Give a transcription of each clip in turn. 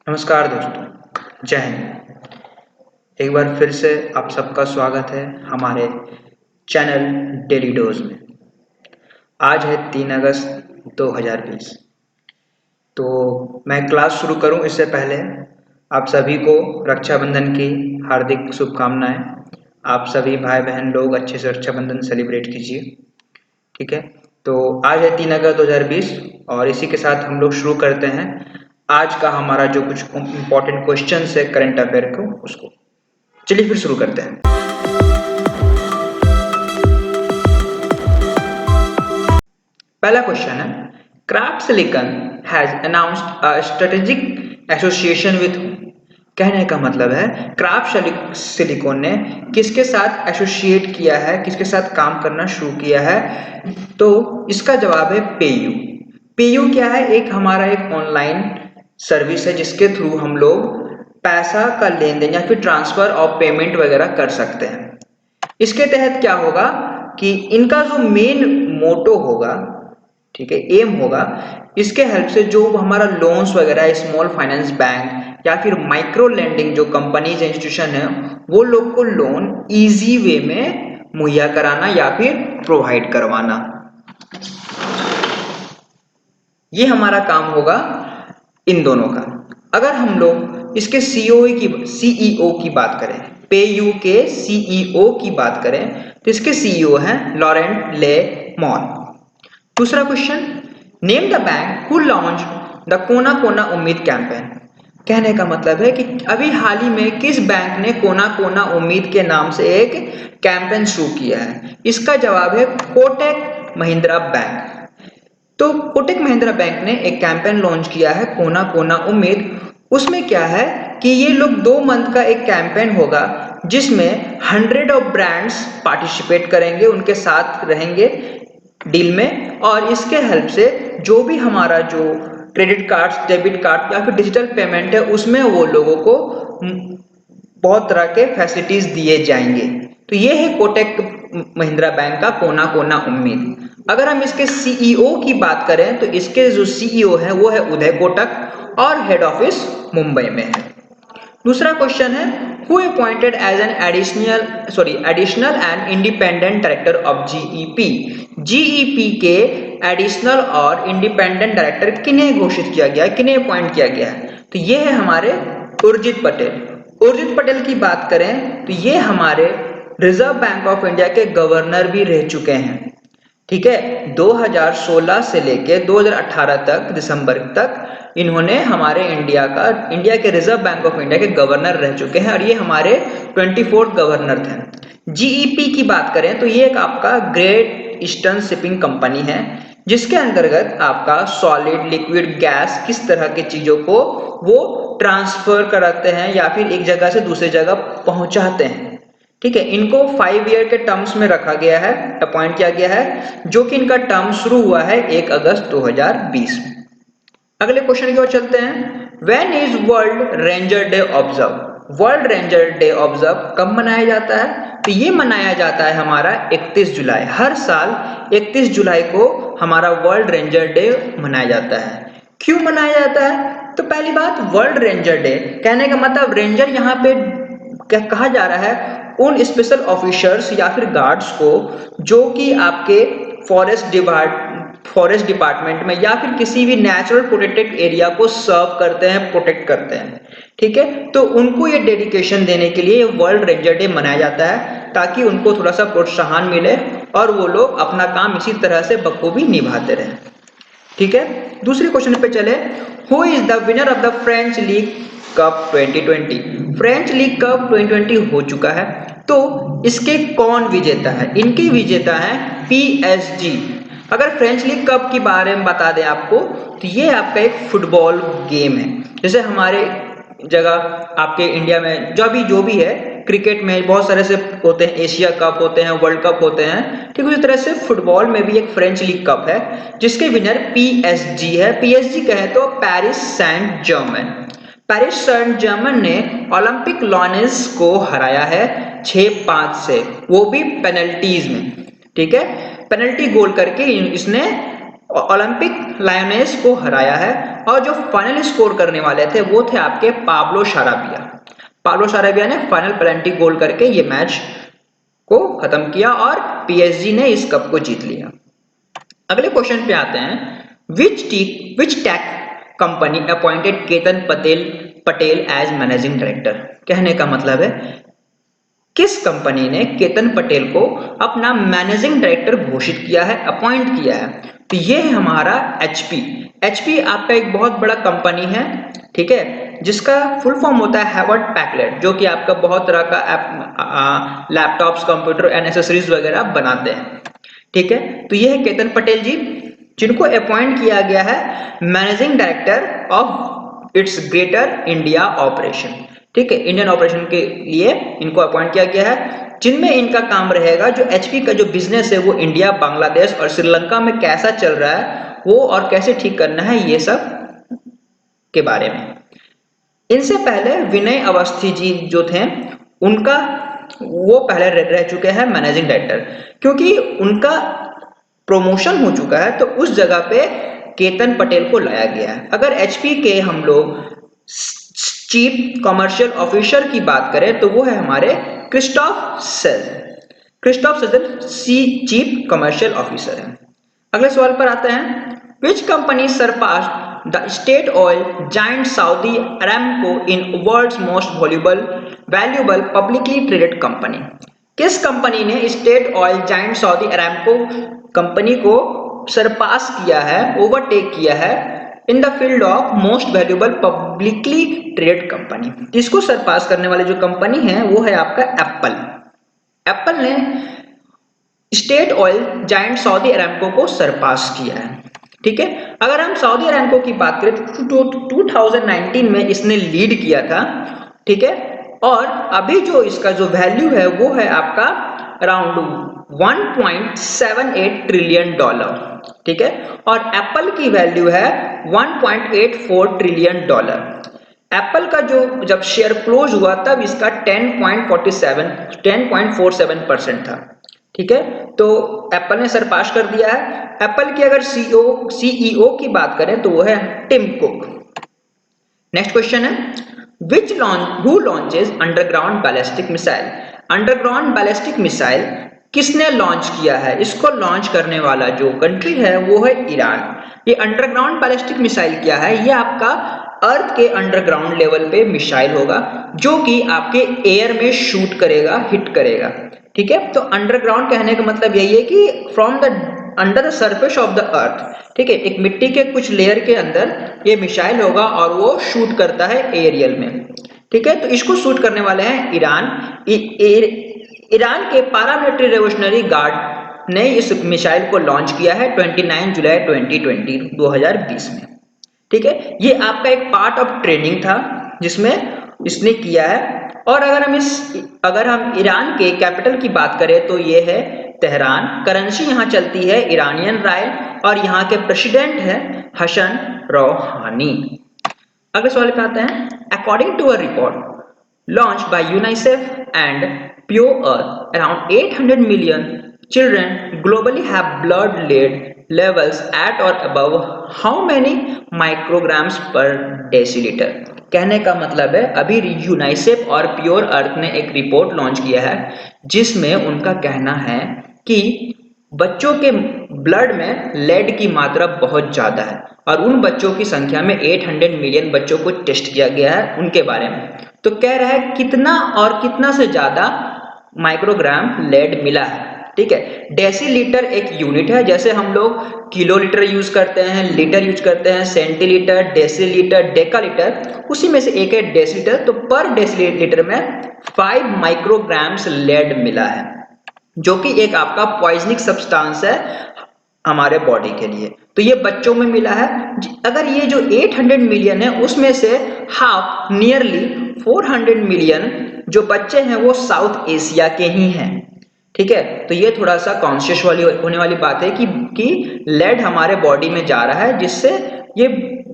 नमस्कार दोस्तों, जय हिंद। एक बार फिर से आप सबका स्वागत है हमारे चैनल डेली डोज में। आज है 3 अगस्त 2020। तो मैं क्लास शुरू करूं इससे पहले आप सभी को रक्षाबंधन की हार्दिक शुभकामनाएं। आप सभी भाई बहन लोग अच्छे से रक्षाबंधन सेलिब्रेट कीजिए, ठीक है। तो आज है 3 अगस्त 2020 और इसी के साथ हम लोग शुरू करते हैं आज का हमारा जो कुछ इम्पोर्टेंट क्वेश्चन है करंट अफेयर को, उसको चलिए फिर शुरू करते हैं। पहला क्वेश्चन है, craft silicon has announced a strategic association with. कहने का मतलब है क्राफ्ट सिलिकॉन ने किसके साथ एसोसिएट किया है, किसके साथ काम करना शुरू किया है। तो इसका जवाब है पेयू। पेयू क्या है? एक हमारा एक ऑनलाइन सर्विस है जिसके थ्रू हम लोग पैसा का लेन देन या फिर ट्रांसफर और पेमेंट वगैरह कर सकते हैं। इसके तहत क्या होगा कि इनका जो मेन मोटो होगा, ठीक है, एम होगा, इसके हेल्प से जो हमारा लोन्स वगैरह स्मॉल फाइनेंस बैंक या फिर माइक्रो लेंडिंग जो कंपनीज इंस्टीट्यूशन है वो लोग को लोन इजी वे में मुहैया कराना या फिर प्रोवाइड करवाना, ये हमारा काम होगा इन दोनों का। अगर हम लोग इसके सीईओ की बात करें, पेयू के सीईओ की बात करें तो इसके सीईओ हैं लॉरेंट ले मॉन। दूसरा question, name the bank who launch the कोना कोना उम्मीद कैंपेन। कहने का मतलब है कि अभी हाल ही में किस बैंक ने कोना कोना उम्मीद के नाम से एक कैंपेन शुरू किया है। इसका जवाब है कोटक महिंद्रा बैंक। तो कोटक महिंद्रा बैंक ने एक कैंपेन लॉन्च किया है कोना कोना उम्मीद। उसमें क्या है कि ये लोग 2 मंथ का एक कैंपेन होगा जिसमें 100 ऑफ ब्रांड्स पार्टिसिपेट करेंगे, उनके साथ रहेंगे डील में, और इसके हेल्प से जो भी हमारा जो क्रेडिट कार्ड्स, डेबिट कार्ड या फिर डिजिटल पेमेंट है उसमें वो लोगों को बहुत तरह के फैसिलिटीज दिए जाएंगे। तो ये है कोटक महिंद्रा बैंक का कोना कोना उम्मीद। अगर हम इसके सीईओ की बात करें तो इसके जो सीईओ है वो है उदय कोटक और हेड ऑफिस मुंबई में है। दूसरा क्वेश्चन है, who appointed as an additional and independent director of GEP. GEP के एडिशनल और इंडिपेंडेंट डायरेक्टर किन्हें घोषित किया गया, किन्हें अपॉइंट किया गया है? तो ये है हमारे उर्जित पटेल। उर्जित पटेल की बात करें तो ये हमारे रिजर्व बैंक ऑफ इंडिया के गवर्नर भी रह चुके हैं, ठीक है। 2016 से लेके 2018 तक दिसंबर तक इन्होंने हमारे इंडिया के रिजर्व बैंक ऑफ इंडिया के गवर्नर रह चुके हैं और ये हमारे 24th गवर्नर थे। जीईपी की बात करें तो ये एक आपका ग्रेट ईस्टर्न शिपिंग कंपनी है जिसके अंतर्गत आपका सॉलिड लिक्विड गैस किस तरह की चीजों को वो ट्रांसफर कराते हैं या फिर एक जगह से दूसरी जगह पहुंचाते हैं, ठीक है। इनको 5 ईयर के टर्म्स में रखा गया है, अपॉइंट किया गया है, जो कि इनका टर्म शुरू हुआ है 1 अगस्त 2020 में। अगले क्वेश्चन की ओर चलते हैं, when is world ranger day observe. World ranger day observe कब मनाया जाता है? तो ये मनाया जाता है हमारा 31 जुलाई। हर साल 31 जुलाई को हमारा वर्ल्ड रेंजर डे मनाया जाता है। क्यों मनाया जाता है? तो पहली बात, वर्ल्ड रेंजर डे कहने का मतलब रेंजर यहाँ पे क्या कहा जा रहा है, उन स्पेशल ऑफिसर्स या फिर गार्ड्स को जो कि आपके फॉरेस्ट डिपार्टमेंट में या फिर किसी भी नेचुरल प्रोटेक्टेड एरिया को सर्व करते हैं, प्रोटेक्ट करते हैं, ठीक है। तो उनको ये डेडिकेशन देने के लिए वर्ल्ड रेंजर डे मनाया जाता है ताकि उनको थोड़ा सा प्रोत्साहन मिले और वो लोग अपना काम इसी तरह से बखूबी निभाते रहें, ठीक है। दूसरे क्वेश्चन पे चले, who is the winner of the French league cup 2020। French league cup 2020 हो चुका है, तो इसके कौन विजेता है? इनके विजेता है पीएसजी। अगर फ्रेंच लीग कप के बारे में बता दें आपको तो ये आपका एक फुटबॉल गेम है। जैसे हमारे जगह आपके इंडिया में जो भी है, क्रिकेट में बहुत सारे से होते हैं, एशिया कप होते हैं, वर्ल्ड कप होते हैं, ठीक उसी तरह से फुटबॉल में भी एक फ्रेंच लीग कप है जिसके विनर पीएसजी है। पीएसजी कहे तो Paris Saint Germain. Paris Saint Germain ने ओलंपिक लॉयनेस को हराया है 6-5 से, वो भी पेनल्टीज में, ठीक है। पेनल्टी गोल करके इसने ओलंपिक लायनेस को हराया है और जो फाइनल स्कोर करने वाले थे वो थे आपके पाब्लो साराबिया। पाब्लो साराबिया ने फाइनल पेनल्टी गोल करके ये मैच को खत्म किया और पीएसजी ने इस कप को जीत लिया। अगले क्वेश्चन पे आते हैं, which tech company appointed Ketan Patel as managing director. कहने का मतलब है किस कंपनी ने केतन पटेल को अपना मैनेजिंग डायरेक्टर घोषित किया है, अपॉइंट किया है। तो ये है हमारा एचपी। एचपी आपका एक बहुत बड़ा कंपनी है, ठीक है, जिसका फुल फॉर्म होता है हेवर्ट पैकलेट, जो कि आपका बहुत तरह का लैपटॉप्स, कंप्यूटर एंड एक्सेसरीज वगैरह बनाते हैं, ठीक है। तो ये है केतन पटेल जी, जिनको अपॉइंट किया गया है managing director of its greater India operation, ठीक है। इंडियन ऑपरेशन के लिए इनको अपॉइंट किया गया है, जिनमें इनका काम रहेगा जो एचपी का जो बिजनेस है वो इंडिया, बांग्लादेश और श्रीलंका में कैसा चल रहा है वो और कैसे ठीक करना है, ये सब के बारे में। इनसे पहले विनय अवस्थी जी जो थे उनका वो पहले रह चुके हैं मैनेजिंग डायरेक्टर, क्योंकि उनका प्रमोशन हो चुका है तो उस जगह पे केतन पटेल को लाया गया है। अगर एचपी के हम लोग चीफ कमर्शियल ऑफिसर की बात करें तो वो है हमारे Christophe Sejan chief commercial officer है। अगले सवाल पर आते हैं, which company surpassed the state oil giant Saudi Aramco in world's most valuable publicly traded company. किस कंपनी ने state oil giant Saudi Aramco company को सरपास किया है, ओवरटेक किया है in the field of most valuable publicly traded company. इसको surpass करने वाले जो कंपनी है वो है आपका एप्पल। एप्पल ने state oil giant Saudi Aramco को सरपास किया है, ठीक है। अगर हम सऊदी अरामको की बात करें तो 2019 में इसने लीड किया था, ठीक है, और अभी जो इसका जो वैल्यू है वो है आपका अराउंड 1.78 ट्रिलियन डॉलर, ठीक है, और एप्पल की वैल्यू है 1.84 ट्रिलियन डॉलर। एप्पल का जो जब शेयर क्लोज हुआ तब इसका 10.47% था, ठीक है। तो एप्पल ने सरपास कर दिया है। एप्पल की अगर सीईओ की बात करें तो वो है टिम कुक। नेक्स्ट क्वेश्चन है, who launches underground ballistic missile. Underground ballistic missile किसने लॉन्च किया है? इसको लॉन्च करने वाला जो कंट्री है वो है ईरान। ये अंडरग्राउंड बैलिस्टिक मिसाइल क्या है? ये आपका अर्थ के अंडरग्राउंड लेवल पे मिसाइल होगा जो कि आपके एयर में शूट करेगा, हिट करेगा, ठीक है। तो अंडरग्राउंड कहने का मतलब यही है कि from the under the surface of the earth, ठीक है, एक मिट्टी के कुछ लेयर के अंदर ये मिसाइल होगा और वो शूट करता है एरियल में, ठीक है। तो इसको शूट करने वाले हैं ईरान। ईरान के पैरामिलिट्री रेवोल्यूशनरी गार्ड ने इस मिसाइल को लॉन्च किया है 29 जुलाई 2020 में, ठीक है। ये आपका एक पार्ट ऑफ ट्रेनिंग था जिसमें इसने किया है। और अगर हम ईरान के कैपिटल की बात करें तो ये है तेहरान। करेंसी यहाँ चलती है ईरानियन राय और यहाँ के प्रेसिडेंट है हसन रोहानी। अगले सवाल पे आते हैं, according to a report launched by UNICEF and Pure Earth, around 800 million children globally have blood lead levels at or above how many micrograms per deciliter। कहने का मतलब है अभी यूनाइसेफ और प्योर अर्थ ने एक रिपोर्ट लॉन्च किया है जिसमें उनका कहना है कि बच्चों के ब्लड में लेड की मात्रा बहुत ज्यादा है और उन बच्चों की संख्या में 800 मिलियन बच्चों को टेस्ट किया गया है उनके बारे में। तो कह रहा है कितना और कितना से ज्यादा माइक्रोग्राम लेड मिला है, ठीक है। डेसीलीटर एक यूनिट है, जैसे हम लोग किलोलीटर यूज करते हैं, लीटर यूज करते हैं, सेंटीलीटर, डेसीलीटर, डेकालीटर, उसी में से एक है डेसीलीटर। तो पर डेसीलीटर में 5 माइक्रोग्राम्स लेड मिला है जो कि एक आपका पॉइजनिक सब्सटेंस है हमारे बॉडी के लिए। तो ये बच्चों में मिला है। अगर ये जो 800 मिलियन है उसमें से हाफ नियरली 400 मिलियन जो बच्चे हैं वो साउथ एशिया के ही हैं, ठीक है। तो ये थोड़ा सा कॉन्शियस वाली होने वाली बात है कि लेड हमारे बॉडी में जा रहा है जिससे ये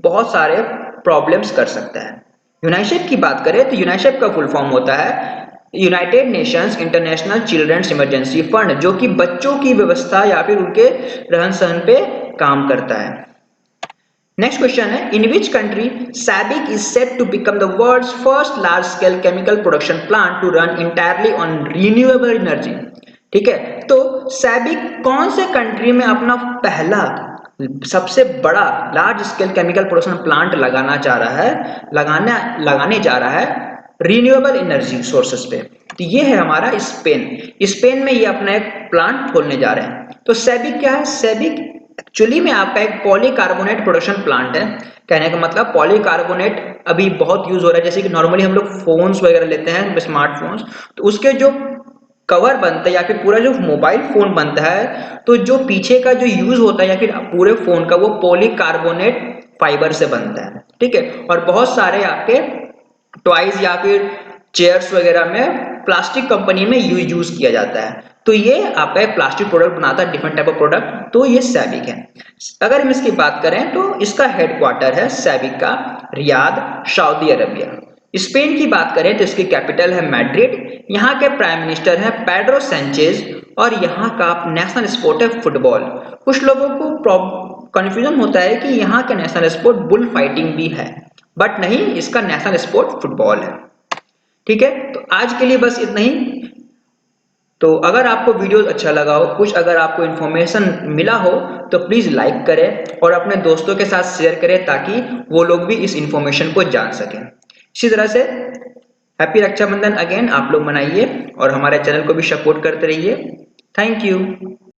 बहुत सारे प्रॉब्लम्स कर सकता है। यूनाइसेफ की बात करें तो यूनाइसेफ का फुल फॉर्म होता है United Nations International Children's Emergency Fund, जो कि बच्चों की व्यवस्था या फिर उनके रहन सहन पे काम करता है। नेक्स्ट क्वेश्चन है, in which country SABIC is set to become the world's first large scale chemical production plant to run entirely on renewable energy. ठीक है, तो सैबिक कौन से कंट्री में अपना पहला सबसे बड़ा large scale chemical production plant लगाने जा रहा है रिन्यूएबल एनर्जी सोर्सेस पे। तो ये है हमारा स्पेन में ये अपना एक प्लांट खोलने जा रहे हैं। तो सैबिक क्या है? सैबिक एक्चुअली में आपका एक पॉलीकार्बोनेट प्रोडक्शन प्लांट है। कहने का मतलब पॉलीकार्बोनेट अभी बहुत यूज हो रहा है, जैसे कि नॉर्मली हम लोग फोन्स वगैरह लेते हैं, स्मार्टफोन्स, तो उसके जो कवर बनता है या फिर पूरा जो मोबाइल फोन बनता है, तो जो पीछे का जो यूज होता है या फिर पूरे फोन का, वो पॉलीकार्बोनेट फाइबर से बनता है। ठीक है, और बहुत सारे आपके टॉयज या फिर चेयर्स वगैरह में प्लास्टिक कंपनी में यूज किया जाता है। तो ये आपका एक प्लास्टिक प्रोडक्ट बनाता है, डिफरेंट टाइप ऑफ प्रोडक्ट, तो ये सैबिक है। अगर हम इसकी बात करें तो इसका हेडक्वार्टर है सैबिक का रियाद, सऊदी अरबिया। स्पेन की बात करें तो इसकी कैपिटल है मैड्रिड, यहाँ के प्राइम मिनिस्टर है पेड्रो सैंचेज, और यहाँ का नेशनल स्पोर्ट है फुटबॉल। कुछ लोगों को कंफ्यूजन होता है कि यहाँ का नेशनल स्पोर्ट बुल फाइटिंग भी है, बट नहीं, इसका नेशनल स्पोर्ट फुटबॉल है। ठीक है, तो आज के लिए बस इतना ही। तो अगर आपको वीडियो अच्छा लगा हो, कुछ अगर आपको इन्फॉर्मेशन मिला हो, तो प्लीज लाइक करें और अपने दोस्तों के साथ शेयर करें ताकि वो लोग भी इस इन्फॉर्मेशन को जान सकें। इसी तरह से हैप्पी रक्षाबंधन अगेन आप लोग मनाइए और हमारे चैनल को भी सपोर्ट करते रहिए। Thank you.